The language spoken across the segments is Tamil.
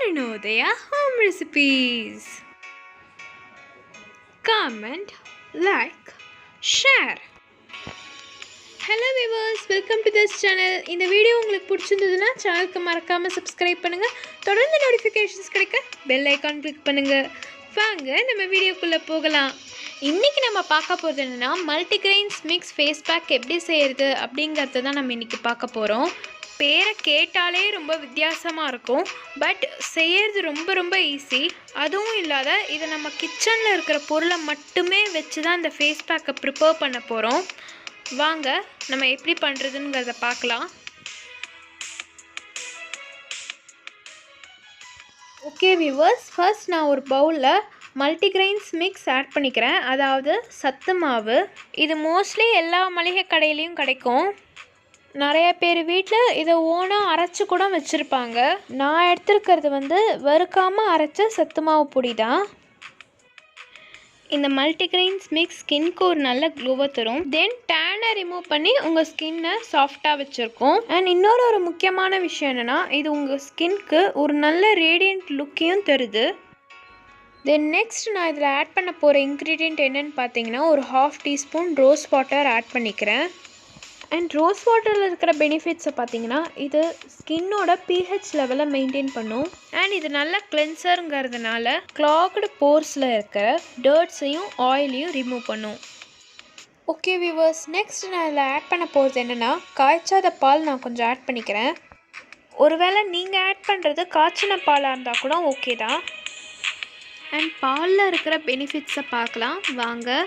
Arunodaya Home Recipes. Comment, like, share. Hello viewers, welcome to this channel. இந்த வீடியோ உங்களுக்கு பிடிச்சிருந்ததுன்னா சேனலுக்கு மறக்காம subscribe பண்ணுங்க. தொடர்ந்து நோட்டிஃபிகேஷன்ஸ் கிடைக்க பெல் ஐகான் கிளிக் பண்ணுங்க. வாங்க நம்ம வீடியோக்குள்ள போகலாம். இன்னைக்கு நம்ம பார்க்க போறது என்னன்னா மல்டிகிரெயின்ஸ் மிக்ஸ் ஃபேஸ் பேக் எப்படி செய்யறது அப்படிங்கறத தான் நம்ம இன்னைக்கு பார்க்க போறோம். பேரை கேட்டாலே ரொம்ப வித்தியாசமாக இருக்கும், பட் செய்யறது ரொம்ப ஈஸி. அதுவும் இல்லாத இதை நம்ம கிச்சனில் இருக்கிற பொருளை மட்டுமே வச்சு தான் இந்த ஃபேஸ் பேக்கை ப்ரிப்பேர் பண்ண போகிறோம். வாங்க நம்ம எப்படி பண்ணுறதுங்கிறத பார்க்கலாம். ஓகே வியூவர்ஸ், ஃபர்ஸ்ட் நான் ஒரு பவுலில் மல்டிகிரெயின்ஸ் மிக்ஸ் ஆட் பண்ணிக்கிறேன், அதாவது சத்து மாவு. இது மோஸ்ட்லி எல்லா மளிகை கடையிலையும் கிடைக்கும். நிறைய பேர் வீட்டில் இதை ஓனாக அரைச்சி கூட வச்சுருப்பாங்க. நான் எடுத்துருக்கிறது வறுக்காமல் அரைச்ச சத்து மாவு பொடி தான். இந்த மல்டிகிரெயின்ஸ் மிக்ஸ் ஸ்கின்க்கு ஒரு நல்ல க்ளோவை தரும். தென் டேனை ரிமூவ் பண்ணி உங்கள் ஸ்கின்னை சாஃப்டாக வச்சுருக்கோம். அண்ட் இன்னொரு முக்கியமான விஷயம் என்னென்னா, இது உங்கள் ஸ்கின்க்கு ஒரு நல்ல ரேடியன்ட் லுக்கையும் தருது. தென் நெக்ஸ்ட் நான் இதில் ஆட் பண்ண போகிற இன்க்ரீடியன்ட் என்னென்னு பார்த்தீங்கன்னா, ஒரு 1/2 டீஸ்பூன் ரோஸ் வாட்டர் ஆட் பண்ணிக்கிறேன். அண்ட் ரோஸ் வாட்டரில் இருக்கிற பெனிஃபிட்ஸை பார்த்தீங்கன்னா, இது ஸ்கின்னோட pH லெவலை மெயின்டைன் பண்ணும். அண்ட் இது நல்ல கிளென்சருங்கிறதுனால கிளாக்டு போர்ஸில் இருக்கிற டர்ட்ஸையும் ஆயிலையும் ரிமூவ் பண்ணும். ஓகே வியூவர்ஸ், நெக்ஸ்ட் நான் இதில் ஆட் பண்ண போகிறது என்னென்னா, காய்ச்சாத பால் நான் கொஞ்சம் ஆட் பண்ணிக்கிறேன். ஒருவேளை நீங்கள் ஆட் பண்ணுறது காய்ச்சின பாலாக இருந்தால் கூட ஓகே தான். அண்ட் பாலில் இருக்கிற பெனிஃபிட்ஸை பார்க்கலாம் வாங்க.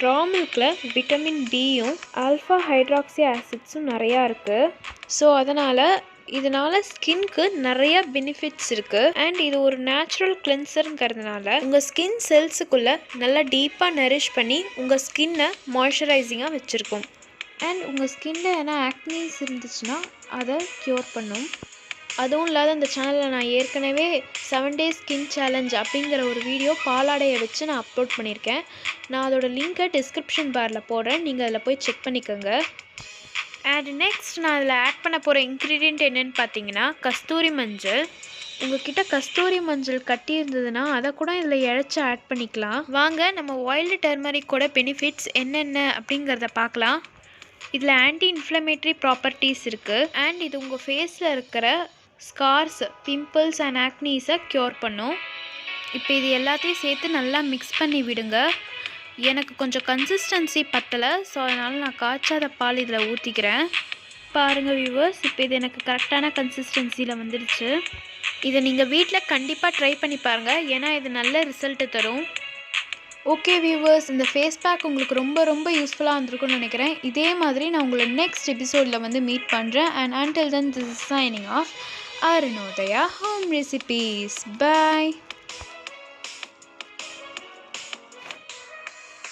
ரா மில்கில் விட்டமின் பியும் ஆல்ஃபா ஹைட்ராக்சி ஆசிட்ஸும் நிறையா இருக்குது. ஸோ இதனால் ஸ்கின்க்கு நிறைய பெனிஃபிட்ஸ் இருக்குது. அண்ட் இது ஒரு நேச்சுரல் கிளென்சருங்கிறதுனால உங்கள் ஸ்கின் செல்ஸுக்குள்ளே நல்லா டீப்பாக நரிஷ் பண்ணி உங்கள் ஸ்கின்னை மாய்ஸ்சரைசிங்காக வச்சுருக்கும். அண்ட் உங்கள் ஸ்கின்னில் ஏன்னா ஆக்னீஸ் இருந்துச்சுன்னா அதை க்யூர் பண்ணும். அதுவும் இல்லாத இந்த சேனலில் நான் ஏற்கனவே 7 days ஸ்கின் சேலஞ்ச் அப்படிங்கிற ஒரு வீடியோ பாலாடையை வச்சு நான் அப்லோட் பண்ணியிருக்கேன். நான் அதோட லிங்க்கை டிஸ்கிரிப்ஷன் பாரில் போடுறேன், நீங்கள் அதில் போய் செக் பண்ணிக்கோங்க. அண்ட் நெக்ஸ்ட் நான் அதில் ஆட் பண்ண போகிற இன்க்ரீடியண்ட் என்னென்னு பார்த்தீங்கன்னா, கஸ்தூரி மஞ்சள். உங்கள்கிட்ட கஸ்தூரி மஞ்சள் கட்டி இருந்ததுன்னா அதை கூட இதில் இழைச்சி ஆட் பண்ணிக்கலாம். வாங்க நம்ம வைல்டு டர்மரிக்கோட பெனிஃபிட்ஸ் என்னென்ன அப்படிங்கிறத பார்க்கலாம். இதில் ஆன்டி இன்ஃப்ளமேட்ரி ப்ராப்பர்ட்டிஸ் இருக்குது. அண்ட் இது உங்கள் ஃபேஸில் இருக்கிற ஸ்கார்ஸ், பிம்பிள்ஸ் அண்ட் ஆக்னீஸை க்யூர் பண்ணும். இப்போ இது எல்லாத்தையும் சேர்த்து நல்லா மிக்ஸ் பண்ணி விடுங்க. எனக்கு கொஞ்சம் கன்சிஸ்டன்சி பத்தலை, ஸோ அதனால் நான் காய்ச்சாத பால் இதில் ஊற்றிக்கிறேன். பாருங்கள் வியூவர்ஸ், இப்போ இது எனக்கு கரெக்டான கன்சிஸ்டன்சியில் வந்துடுச்சு. இதை நீங்கள் வீட்டில் கண்டிப்பாக ட்ரை பண்ணி பாருங்கள், ஏன்னா இது நல்ல ரிசல்ட்டு தரும். ஓகே வியூவர்ஸ், இந்த ஃபேஸ் பேக் உங்களுக்கு ரொம்ப யூஸ்ஃபுல்லாக இருந்திருக்கும்னு நினைக்கிறேன். இதே மாதிரி நான் உங்களை நெக்ஸ்ட் எபிசோடில் மீட் பண்ணுறேன். And until then, this is signing off. Arunodaya Home Recipes. Bye.